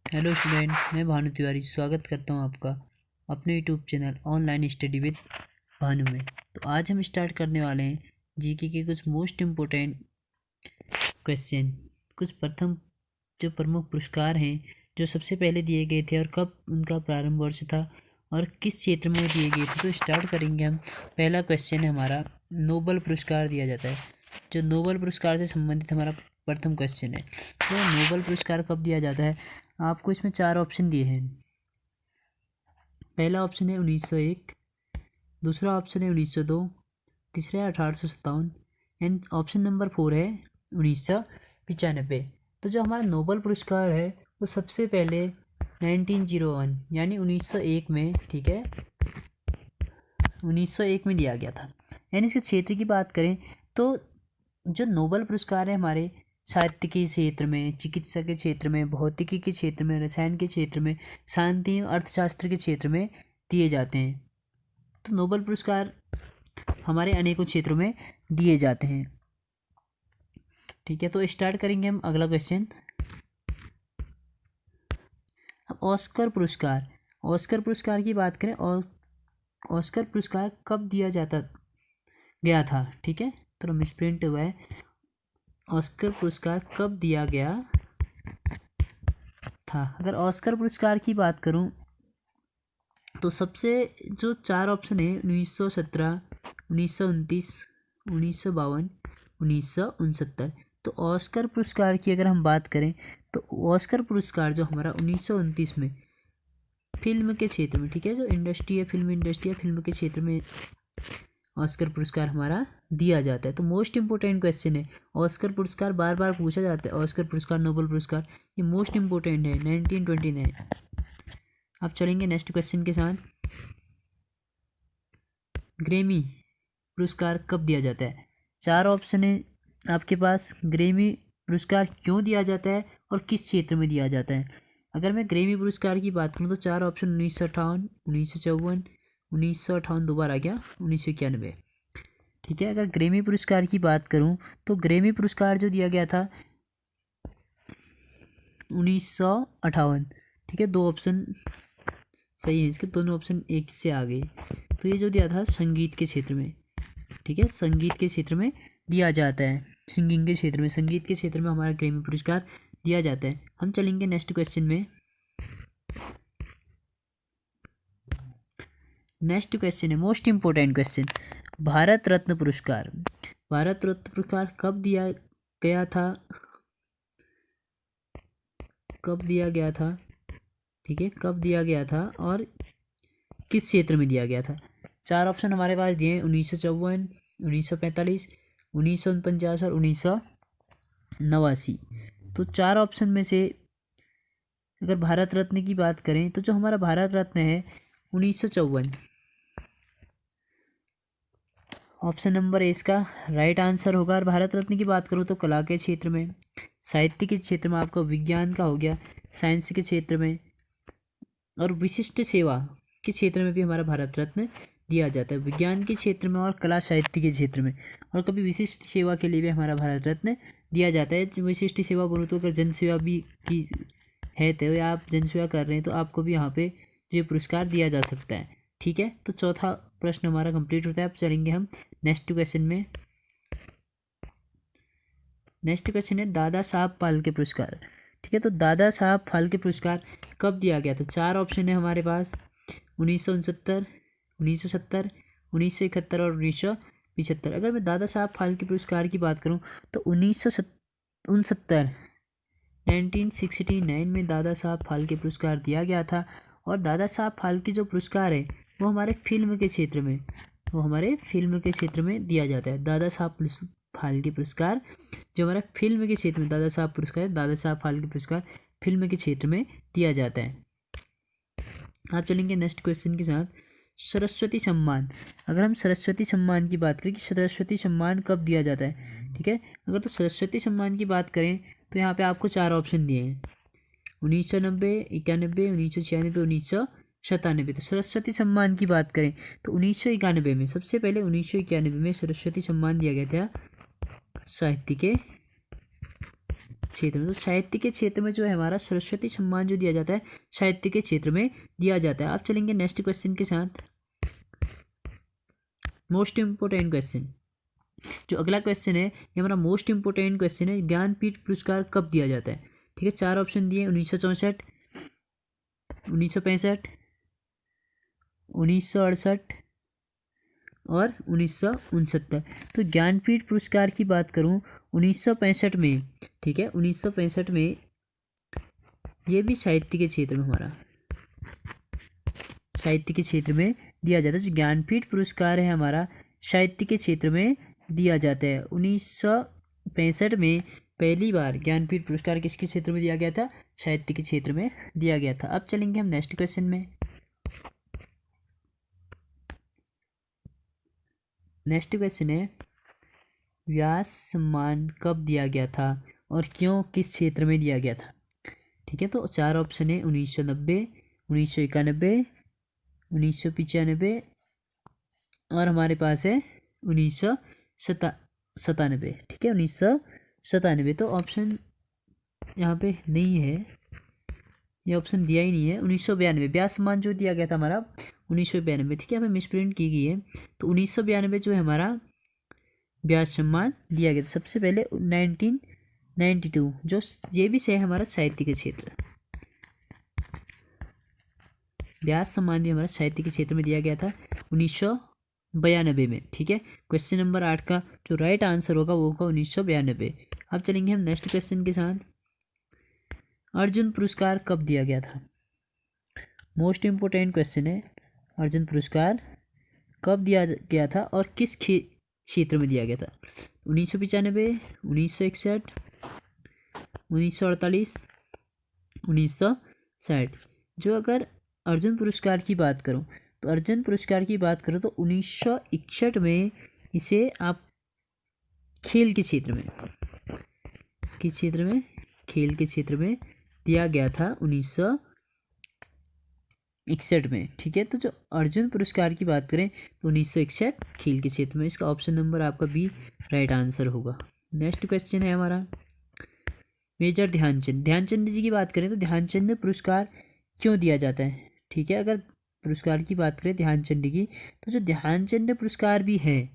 Hello student, मैं भानु तिवारी स्वागत करता हूं आपका अपने YouTube channel online study with Bhanu में। तो आज हम स्टार्ट करने वाले हैं जीके के कुछ मोस्ट इम्पोर्टेंट क्वेश्चन। कुछ प्रथम जो प्रमुख पुरस्कार हैं जो सबसे पहले दिए गए थे और कब उनका प्रारंभ वर्ष था और किस क्षेत्र में दिए गए थे। तो स्टार्ट करेंगे हम। पहला क्वेश्चन है हमारा, नोबेल पुरस्कार दिया जाता है। जो नोबेल पुरस्कार से संबंधित हमारा प्रथम क्वेश्चन है, तो नोबेल पुरस्कार कब दिया जाता है। आपको इसमें 4 ऑप्शन दिए हैं। पहला ऑप्शन है 1901, दूसरा ऑप्शन है 1902, तीसरा है 1857 एंड ऑप्शन नंबर 4 है 1995। तो जो हमारा नोबेल पुरस्कार है वो सबसे पहले 1901 यानी 1901 में, ठीक है, 1901 में दिया गया था। यानी इसके क्षेत्र की बात करें तो जो नोबेल पुरस्कार है हमारे साहित्य के क्षेत्र में, चिकित्सा के क्षेत्र में, भौतिकी के क्षेत्र में, रसायन के क्षेत्र में, शांति और अर्थशास्त्र के क्षेत्र में दिए जाते हैं। तो नोबेल पुरस्कार हमारे अनेकों क्षेत्रों में दिए जाते हैं। ठीक है, तो स्टार्ट करेंगे हम अगला क्वेश्चन। अब ऑस्कर पुरस्कार, ऑस्कर पुरस्कार की बात करें और ऑस्कर पुरस्कार कब दिया जाता गया था। ठीक है, तो मिसप्रिंट हुआ है। ऑस्कर पुरस्कार कब दिया गया था। अगर ऑस्कर पुरस्कार की बात करूं तो सबसे जो 4 ऑप्शन है 1917, 1929, 1952, 1969। तो ऑस्कर पुरस्कार की अगर हम बात करें तो ऑस्कर पुरस्कार जो हमारा 1929 में फिल्म के क्षेत्र में, ठीक है, जो इंडस्ट्री है, फिल्म इंडस्ट्री है, फिल्म के क्षेत्र में ऑस्कर पुरस्कार हमारा दिया जाता है। तो मोस्ट इंपोर्टेंट क्वेश्चन है। ऑस्कर पुरस्कार बार बार पूछा जाता है। ऑस्कर पुरस्कार, नोबेल पुरस्कार, ये मोस्ट इंपोर्टेंट है 1929। अब चलेंगे नेक्स्ट क्वेश्चन के साथ। ग्रैमी पुरस्कार कब दिया जाता है। 4 ऑप्शन है आपके पास। ग्रैमी पुरस्कार क्यों दिया जाता है और किस क्षेत्र में दिया जाता है। अगर मैं ग्रैमी पुरस्कार की बात करूँ तो 4 ऑप्शन 1958, 1954, 1958 दोबारा आ गया 1991। ठीक है, अगर ग्रैमी पुरस्कार की बात करूं तो ग्रैमी पुरस्कार जो दिया गया था 1958। ठीक है, 2 ऑप्शन सही है इसके, दोनों ऑप्शन एक से आ गए। तो ये जो दिया था संगीत के क्षेत्र में, ठीक है, संगीत के क्षेत्र में दिया जाता है। सिंगिंग के क्षेत्र में, संगीत के क्षेत्र में हमारा ग्रैमी पुरस्कार दिया जाता है। हम चलेंगे नेक्स्ट क्वेश्चन में। नेक्स्ट क्वेश्चन है most important question, Bharat Ratna पुरस्कार। भारत रत्न पुरस्कार कब दिया गया था, कब दिया गया था, ठीक है, कब दिया गया था और किस क्षेत्र में दिया गया था। 4 ऑप्शन हमारे पास दिए हैं 1954, 1945, 1949 और 1989। तो 4 ऑप्शन में से अगर भारत रत्न की बात करें तो जो हमारा भारत रत्न है 1954 ऑप्शन नंबर ए इसका राइट आंसर होगा। और भारत रत्न की बात करूँ तो कला के क्षेत्र में, साहित्य के क्षेत्र में, आपका विज्ञान का हो गया, साइंस के क्षेत्र में और विशिष्ट सेवा के क्षेत्र में भी हमारा भारत रत्न दिया जाता है। विज्ञान के क्षेत्र में और कला साहित्य के क्षेत्र में, और कभी विशिष्ट सेवा के लिए भी हमारा भारत रत्न दिया जाता है। विशिष्ट सेवा बोलूँ तो अगर जन सेवा भी की है तो या आप जन सेवा कर रहे हैं तो आपको भी यहाँ पे जो पुरस्कार दिया जा सकता है। ठीक है, तो चौथा प्रश्न हमारा कंप्लीट होता है। अब चलेंगे हम नेक्स्ट क्वेश्चन में। नेक्स्ट क्वेश्चन है दादा साहब फाल्के पुरस्कार। ठीक है, तो दादा साहब फाल्के पुरस्कार कब दिया गया था। 4 ऑप्शन है हमारे पास 1969, 1970, 1971 और 1975। अगर मैं दादा साहब फाल्के पुरस्कार की बात करूं तो 1969 1969 में दादा साहब फाल्के पुरस्कार दिया गया था। और दादा साहब फाल्के जो पुरस्कार है वो हमारे फिल्म के क्षेत्र में, वो हमारे फिल्म के क्षेत्र में दिया जाता है। दादा साहब फाल्के पुरस्कार जो हमारा फिल्म के क्षेत्र में, दादा साहब पुरस्कार, दादा साहब फाल्के पुरस्कार फिल्म के क्षेत्र में दिया जाता है। आप चलेंगे नेक्स्ट क्वेश्चन के साथ। सरस्वती सम्मान, अगर हम सरस्वती सम्मान की बात करें कि सरस्वती सम्मान कब दिया जाता है, ठीक है, अगर तो सरस्वती सम्मान की बात करें तो यहाँ पे आपको 4 ऑप्शन दिए हैं 1990, 91, 1996, 1997। तो सरस्वती सम्मान की बात करें तो 1991 में, सबसे पहले 1991 में सरस्वती सम्मान दिया गया था साहित्य के क्षेत्र में। तो साहित्य के क्षेत्र में जो है हमारा सरस्वती सम्मान जो दिया जाता है साहित्य के क्षेत्र में दिया जाता है। अब चलेंगे नेक्स्ट क्वेश्चन के साथ। मोस्ट इम्पोर्टेंट क्वेश्चन, जो अगला क्वेश्चन है ये हमारा मोस्ट इम्पोर्टेंट क्वेश्चन है, ज्ञानपीठ पुरस्कार कब दिया जाता है। ठीक है, 4 ऑप्शन दिए, 1964, 1965, 1968 और 1969। तो ज्ञानपीठ पुरस्कार की बात करूं 1965 में, ठीक है, 1965 में ये भी साहित्य के क्षेत्र में हमारा साहित्य के क्षेत्र में दिया जाता है। जो ज्ञानपीठ पुरस्कार है हमारा साहित्य के क्षेत्र में दिया जाता है। 1965 में पहली बार ज्ञानपीठ पुरस्कार किसके क्षेत्र में दिया गया था, साहित्य के क्षेत्र में दिया गया था। अब चलेंगे हम नेक्स्ट क्वेश्चन में। नेक्स्ट क्वेश्चन है व्यास सम्मान कब दिया गया था और क्यों, किस क्षेत्र में दिया गया था। ठीक है, तो 4 ऑप्शन है, 1990, 1991, 1995 और हमारे पास है 1997। ठीक है, 1997। तो ऑप्शन यहाँ पे नहीं है, ये ऑप्शन दिया ही नहीं है। 1992 व्यास सम्मान जो दिया गया था हमारा 1992। ठीक है, हमें मिसप्रिंट की गई है। तो 1992 जो है हमारा व्यास सम्मान दिया गया था। सबसे पहले 1992 जो ये भी है हमारा साहित्य के क्षेत्र, व्यास सम्मान भी हमारा साहित्य के क्षेत्र में दिया गया था 1992 में। ठीक है, क्वेश्चन नंबर 8 का जो राइट आंसर होगा वो होगा 1992। अब चलेंगे हम नेक्स्ट क्वेश्चन के साथ। अर्जुन पुरस्कार कब दिया गया था। मोस्ट इम्पोर्टेंट क्वेश्चन है, अर्जुन पुरस्कार कब दिया गया था और किस क्षेत्र में दिया गया था। 1995, 1961, 1948, 1960। जो अगर अर्जुन पुरस्कार की बात करूं तो अर्जुन पुरस्कार की बात करो तो 1961 में इसे आप खेल के क्षेत्र में, किस क्षेत्र में, खेल के क्षेत्र में दिया गया था 1961 में। ठीक है, तो जो अर्जुन पुरस्कार की बात करें तो 1961 खेल के क्षेत्र में। इसका ऑप्शन नंबर आपका बी राइट आंसर होगा। नेक्स्ट क्वेश्चन है हमारा मेजर ध्यानचंद। ध्यानचंद जी की बात करें तो ध्यानचंद पुरस्कार क्यों दिया जाता है। ठीक है, अगर पुरस्कार की बात करें ध्यानचंद की तो जो ध्यानचंद पुरस्कार भी है,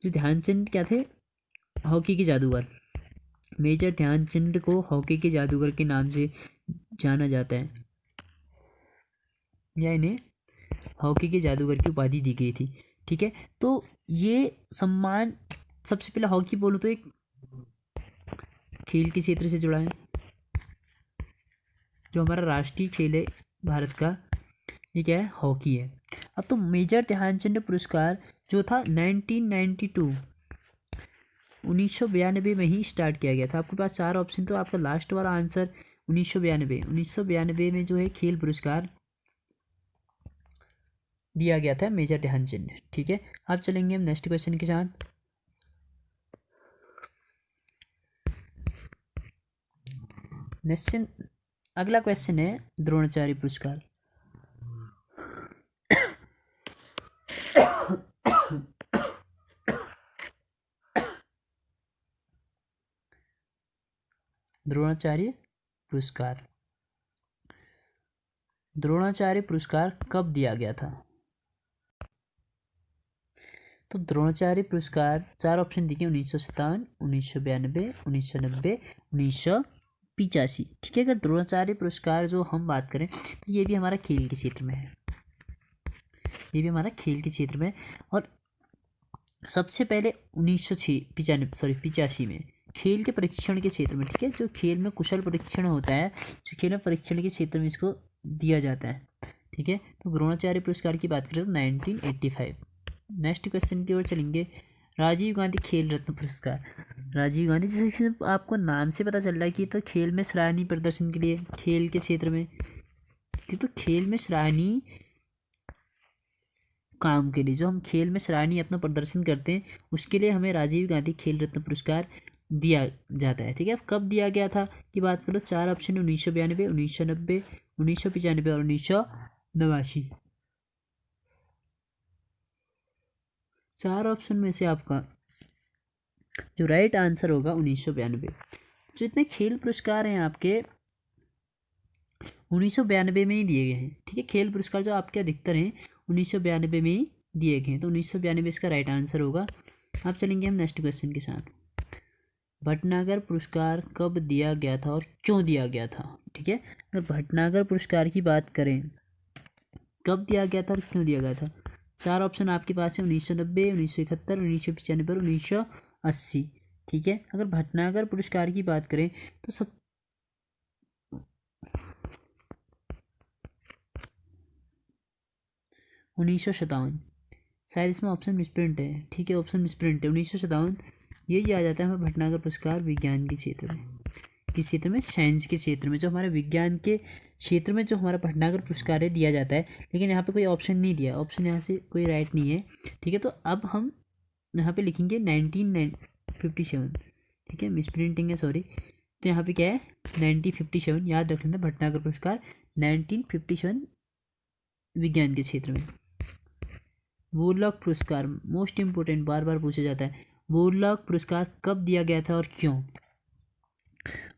जो ध्यानचंद क्या थे, हॉकी के जादूगर, मेजर ध्यानचंद को हॉकी के जादूगर के नाम से जाना जाता है, या इन्हें हॉकी के जादूगर की उपाधि दी गई थी। ठीक है, तो ये सम्मान सबसे पहले हॉकी बोलूँ तो एक खेल के क्षेत्र से जुड़ा है, जो हमारा राष्ट्रीय खेल है भारत का, ये क्या है, हॉकी है। अब तो मेजर ध्यानचंद पुरस्कार जो था 1992 में ही स्टार्ट किया गया था। आपके पास 4 ऑप्शन, तो आपका लास्ट वाला आंसर 1992 में जो है खेल पुरस्कार दिया गया था मेजर ध्यानचंद। ठीक है, अब चलेंगे हम नेक्स्ट क्वेश्चन के साथ। नेक्स्ट अगला क्वेश्चन है द्रोणाचार्य पुरस्कार। द्रोणाचार्य पुरस्कार, द्रोणाचार्य पुरस्कार कब दिया गया था। तो द्रोणाचार्य पुरस्कार 4 ऑप्शन दिए, 1957, 1992, 1990, 1985। ठीक है, अगर द्रोणाचार्य पुरस्कार जो हम बात करें तो ये भी हमारा खेल के क्षेत्र में है, ये भी हमारा खेल के क्षेत्र में। और सबसे पहले 1985 में खेल के परीक्षण के क्षेत्र में, ठीक है, जो खेल में कुशल परीक्षण होता है, जो खेल में परीक्षण के क्षेत्र में इसको दिया जाता है। ठीक है, तो द्रोणाचार्य पुरस्कार की बात करें तो 1985। नेक्स्ट क्वेश्चन की ओर चलेंगे। राजीव गांधी खेल रत्न पुरस्कार। राजीव गांधी, जैसे आपको नाम से पता चल रहा है कि तो खेल में सराहनीय प्रदर्शन के लिए खेल के क्षेत्र में, तो खेल में सराहनीय काम के लिए, जो हम खेल में सराहनीय अपना प्रदर्शन करते हैं उसके लिए हमें राजीव गांधी खेल रत्न पुरस्कार दिया जाता है। ठीक है, कब दिया गया था की बात करो, 4 ऑप्शन 1992, 1990, 1995 और 1989। 4 ऑप्शन में से आपका जो राइट आंसर होगा 1992। जो इतने खेल पुरस्कार हैं आपके 1992 में ही दिए गए हैं, ठीक है। खेल पुरस्कार जो आपके अधिकतर हैं 1992 में ही दिए गए हैं, तो 1992 इसका राइट आंसर होगा। अब चलेंगे हम नेक्स्ट क्वेश्चन के साथ। भटनागर पुरस्कार कब दिया गया था और क्यों दिया गया था, ठीक है। अगर भटनागर पुरस्कार की बात करें कब दिया गया था और क्यों दिया गया था, 4 ऑप्शन आपके पास है, 1990, 1971, 1995 और 1980, ठीक है। अगर भटनागर पुरस्कार की बात करें तो 1957, शायद इसमें ऑप्शन मिसप्रिंट है, ठीक है, ऑप्शन मिसप्रिंट है, 1957 ये दिया जाता है हमें भटनागर पुरस्कार विज्ञान के क्षेत्र में, किस क्षेत्र में, साइंस के क्षेत्र में, जो हमारे विज्ञान के क्षेत्र में जो हमारा भटनागर पुरस्कार है दिया जाता है। लेकिन यहाँ पे कोई ऑप्शन नहीं दिया, ऑप्शन यहाँ से कोई राइट नहीं है, ठीक है। तो अब हम यहाँ पे लिखेंगे 1957, ठीक है, मिसप्रिंटिंग है, सॉरी। तो यहाँ पे क्या है 1957, याद रख लेना, भटनागर पुरस्कार 1957 विज्ञान के क्षेत्र में। वोरलॉग पुरस्कार मोस्ट इम्पोर्टेंट, बार बार पूछा जाता है, वोरलॉग पुरस्कार कब दिया गया था और क्यों,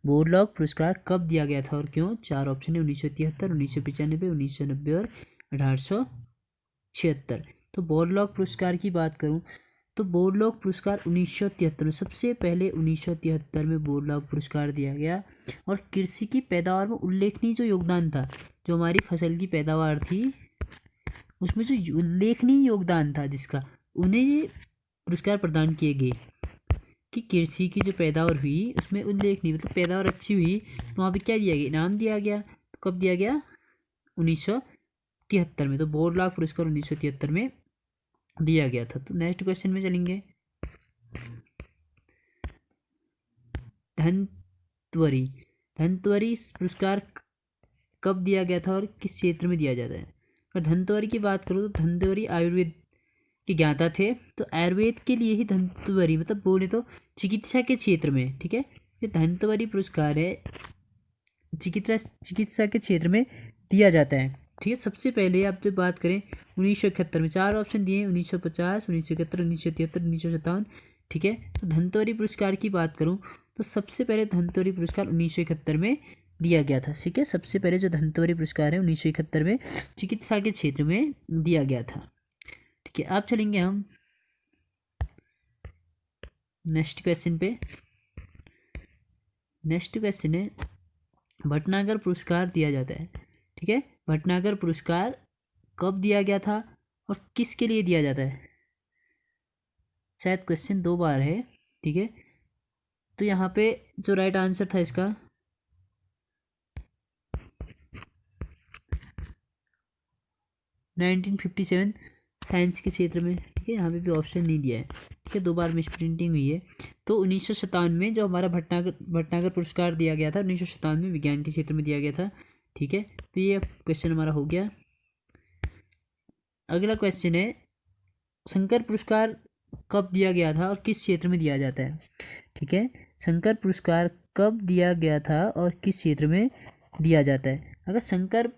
वोरलॉग पुरस्कार कब दिया गया था और क्यों। 4 ऑप्शन है, 1973, 1995, 1990 और 1876। तो वोरलॉग पुरस्कार की बात करूं तो वोरलॉग पुरस्कार 1973 में, सबसे पहले 1973 में वोरलॉग पुरस्कार दिया गया। और कृषि की पैदावार में उल्लेखनीय जो योगदान था, जो हमारी फसल की पैदावार थी उसमें जो उल्लेखनीय योगदान था जिसका, उन्हें ये पुरस्कार प्रदान किए गए कि कृषि की जो पैदावार हुई उसमें उल्लेखनीय, मतलब पैदावार अच्छी हुई, तो वहाँ पे क्या दिया गया, इनाम दिया गया। तो कब दिया गया, 1973 में। तो वोरलॉग पुरस्कार 1973 में दिया गया था। तो नेक्स्ट क्वेश्चन में चलेंगे। धनत्वरी, धनत्वरी पुरस्कार कब दिया गया था और किस क्षेत्र में दिया जाता है। अगर धनत्वरी की बात करूँ तो धनत्वरी आयुर्वेद के ज्ञाता थे, तो आयुर्वेद के लिए ही धनत्वरी, मतलब बोले तो चिकित्सा के क्षेत्र में, ठीक है। ये धनत्वरी पुरस्कार है चिकित्सा के क्षेत्र में दिया जाता है, ठीक है। सबसे पहले आप जब बात करें 1971 में, 4 ऑप्शन दिए हैं, 1950, 1971, 1973, 1957, ठीक है। तो धनत्वरी पुरस्कार की बात करूँ तो सबसे पहले धनत्वरी पुरस्कार 1971 में दिया गया था, ठीक है। सबसे पहले जो धनत्वरी पुरस्कार है 1971 में चिकित्सा के क्षेत्र में दिया गया था, ठीक है। अब चलेंगे हम नेक्स्ट क्वेश्चन पे। नेक्स्ट क्वेश्चन है भटनागर पुरस्कार दिया जाता है, ठीक है। भटनागर पुरस्कार कब दिया गया था और किसके लिए दिया जाता है, शायद क्वेश्चन 2 बार है, ठीक है। तो यहाँ पे जो राइट आंसर था इसका 1957 साइंस के क्षेत्र में, ठीक है। यहाँ पे भी ऑप्शन नहीं दिया है, ठीक है, 2 बार मिस प्रिंटिंग हुई है। तो 1957 में जो हमारा भटनागर पुरस्कार दिया गया था 1957 में विज्ञान के क्षेत्र में दिया गया था, ठीक है। तो ये क्वेश्चन हमारा हो गया। अगला क्वेश्चन है शंकर पुरस्कार कब दिया गया था और किस क्षेत्र में दिया जाता है, ठीक है। शंकर पुरस्कार कब दिया गया था और किस क्षेत्र में दिया जाता है। अगर शंकर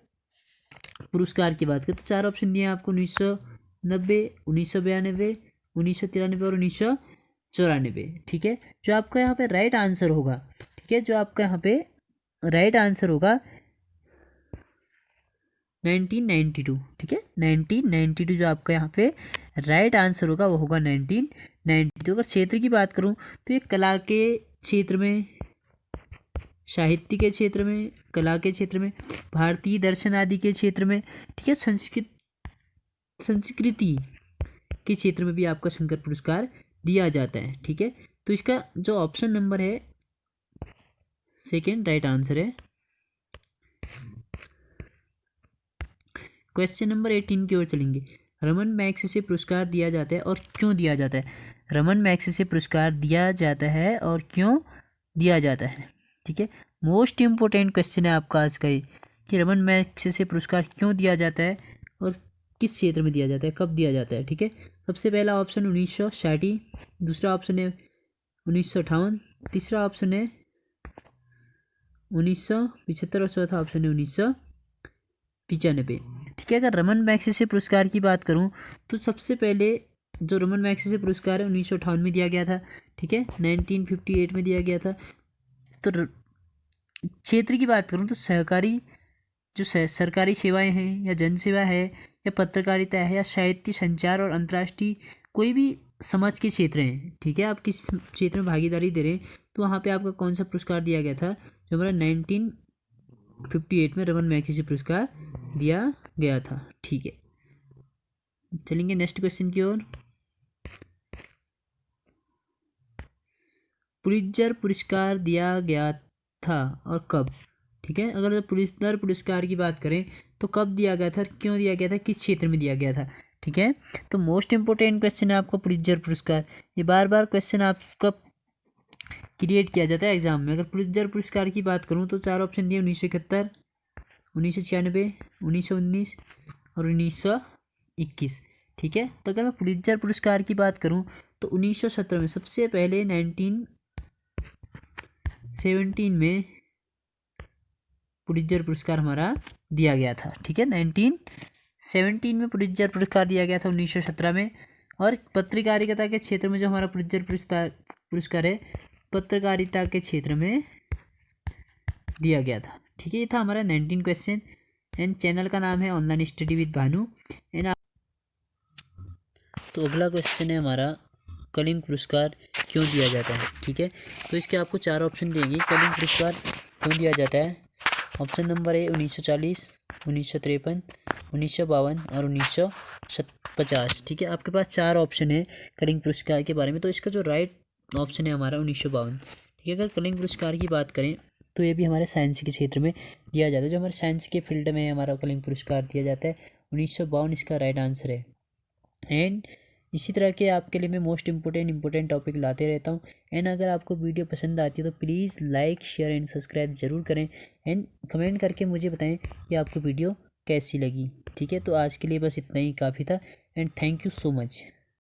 पुरस्कार की बात करें तो 4 ऑप्शन दिए हैं आपको, 1990, 1992, 1993 और 1994, ठीक है। जो आपका यहाँ पे राइट आंसर होगा, ठीक है, जो आपका यहाँ पे राइट आंसर होगा 1992, ठीक है। 1992 जो आपका यहाँ पे राइट आंसर होगा वो होगा 1992। अगर क्षेत्र की बात करूँ तो ये कला के क्षेत्र में, साहित्य के क्षेत्र में, कला के क्षेत्र में, भारतीय दर्शन आदि के क्षेत्र में, ठीक है, संस्कृति के क्षेत्र में भी आपका शंकर पुरस्कार दिया जाता है, ठीक है। तो इसका जो ऑप्शन नंबर है सेकेंड राइट आंसर है। क्वेश्चन नंबर 18 की ओर चलेंगे। रमन मैग्सेसे पुरस्कार दिया जाता है और क्यों दिया जाता है। रमन मैग्सेसे पुरस्कार दिया जाता है और क्यों दिया जाता है, ठीक है। मोस्ट इम्पोर्टेंट क्वेश्चन है आपका आज का कि रमन मैग्सेसे पुरस्कार क्यों दिया जाता है और किस क्षेत्र में दिया जाता है, कब दिया जाता है, ठीक है। सबसे पहला ऑप्शन 1960, दूसरा ऑप्शन है 1958, तीसरा ऑप्शन है 1975 और चौथा ऑप्शन है 1995, ठीक है। अगर रमन मैग्सेसे पुरस्कार की बात करूं तो सबसे पहले जो रमन मैग्सेसे पुरस्कार है 1958 में दिया गया था, ठीक है, 1958 में दिया गया था। तो क्षेत्र की बात करूँ तो सहकारी जो सरकारी सेवाएं हैं या जन सेवा है या पत्रकारिता है या साहित्य संचार और अंतर्राष्ट्रीय कोई भी समाज के क्षेत्र हैं, ठीक है, आप किस क्षेत्र में भागीदारी दे रहे हैं, तो वहाँ पे आपका कौन सा पुरस्कार दिया गया था, जो हमारा 1958 में रमन मैगसेसे पुरस्कार दिया गया था। ठीक है, चलेंगे नेक्स्ट क्वेश्चन की ओर। पुलित्जर पुरस्कार दिया गया था और कब? ठीक है, अगर पुलित्जर पुरस्कार की बात करें तो कब दिया गया था और क्यों दिया गया था, किस क्षेत्र में दिया गया था? ठीक है, तो मोस्ट इंपोर्टेंट क्वेश्चन है आपका पुलित्जर पुरस्कार। ये बार बार क्वेश्चन आपका क्रिएट किया जाता है एग्जाम में। अगर पुलित्जर पुरस्कार की बात करूँ तो 4 ऑप्शन दिए, 1971, 1996, 1919 और 1921। ठीक है, तो अगर मैं पुलित्जर पुरस्कार की बात करूँ तो 1917 में, सबसे पहले 1917 में पुलित्जर पुरस्कार हमारा दिया गया था। ठीक है, 1917 में पुलित्जर पुरस्कार दिया गया था 1917 में। और पत्रकारिता के क्षेत्र में जो हमारा पुलित्जर पुरस्कार है, पत्रकारिता के क्षेत्र में दिया गया था। ठीक है, ये था हमारा 19 क्वेश्चन। एंड चैनल का नाम है online study with Bhanu. And तो अगला क्वेश्चन है हमारा, कलिंग पुरस्कार क्यों दिया जाता है? ठीक है, तो इसके आपको 4 ऑप्शन देंगे, कलिंग पुरस्कार क्यों दिया जाता है। ऑप्शन नंबर ए 1940, 1953, 1952 और 1950। ठीक है, आपके पास 4 ऑप्शन है कलिंग पुरस्कार के बारे में। तो इसका जो राइट ऑप्शन है हमारा 1952। ठीक है, अगर कलिंग पुरस्कार की बात करें तो ये भी हमारे साइंस के क्षेत्र में दिया जाता है। जो हमारे साइंस के फील्ड में हमारा कलिंग पुरस्कार दिया जाता है, 1952 इसका राइट आंसर है। एंड इसी तरह के आपके लिए मैं मोस्ट इंपोर्टेंट टॉपिक लाते रहता हूँ। एंड अगर आपको वीडियो पसंद आती है तो please like share and subscribe ज़रूर करें। एंड कमेंट करके मुझे बताएं कि आपको वीडियो कैसी लगी। ठीक है, तो आज के लिए बस इतना ही काफ़ी था। And thank you so much.